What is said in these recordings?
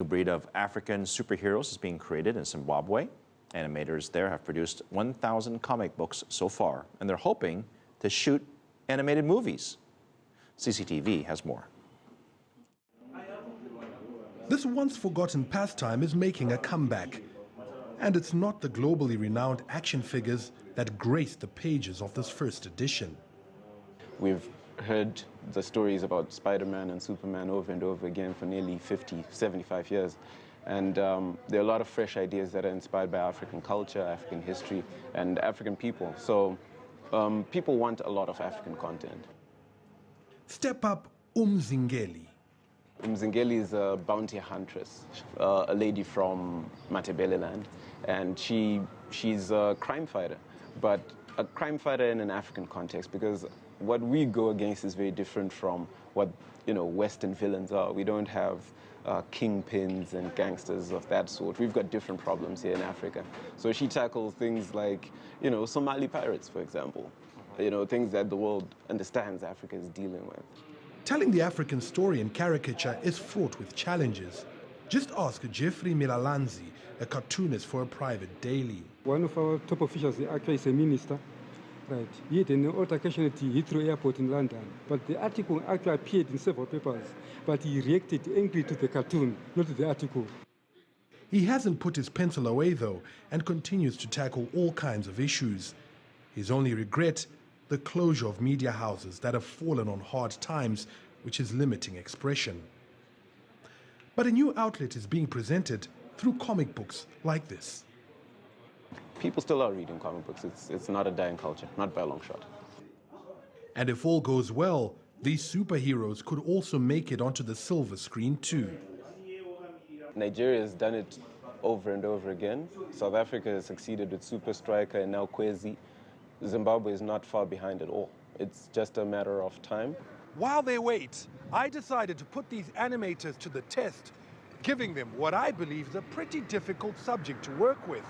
A breed of African superheroes is being created in Zimbabwe. Animators there have produced 1,000 comic books so far, and they're hoping to shoot animated movies. CCTV has more. This once-forgotten pastime is making a comeback. And it's not the globally renowned action figures that grace the pages of this first edition. We've heard the stories about Spider-Man and Superman over and over again for nearly 50, 75 years. And there are a lot of fresh ideas that are inspired by African culture, African history, and African people. So people want a lot of African content. Step up Umzingeli. Umzingeli is a bounty huntress, a lady from Matebeleland, and she's a crime fighter, but a crime fighter in an African context, because what we go against is very different from what Western villains are. We don't have kingpins and gangsters of that sort. We've got different problems here in Africa. So she tackles things like Somali pirates, for example, things that the world understands Africa is dealing with. Telling the African story in caricature is fraught with challenges. Just ask Jeffrey Milalanzi, a cartoonist for a private daily. One of our top officials actually is a minister. Right. He had an altercation at Heathrow Airport in London. But the article actually appeared in several papers. But he reacted angrily to the cartoon, not to the article. He hasn't put his pencil away, though, and continues to tackle all kinds of issues. His only regret, the closure of media houses that have fallen on hard times, which is limiting expression. But a new outlet is being presented through comic books like this. People still are reading comic books. It's not a dying culture, not by a long shot. And if all goes well, these superheroes could also make it onto the silver screen too. Nigeria has done it over and over again. South Africa has succeeded with Super Striker and now Kwezi. Zimbabwe is not far behind at all. It's just a matter of time. While they wait, I decided to put these animators to the test, giving them what I believe is a pretty difficult subject to work with.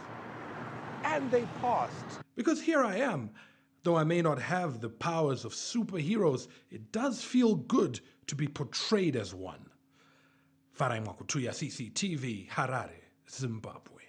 And they passed. Because here I am. Though I may not have the powers of superheroes, it does feel good to be portrayed as one. Farai Mwakutuya, CCTV, Harare, Zimbabwe.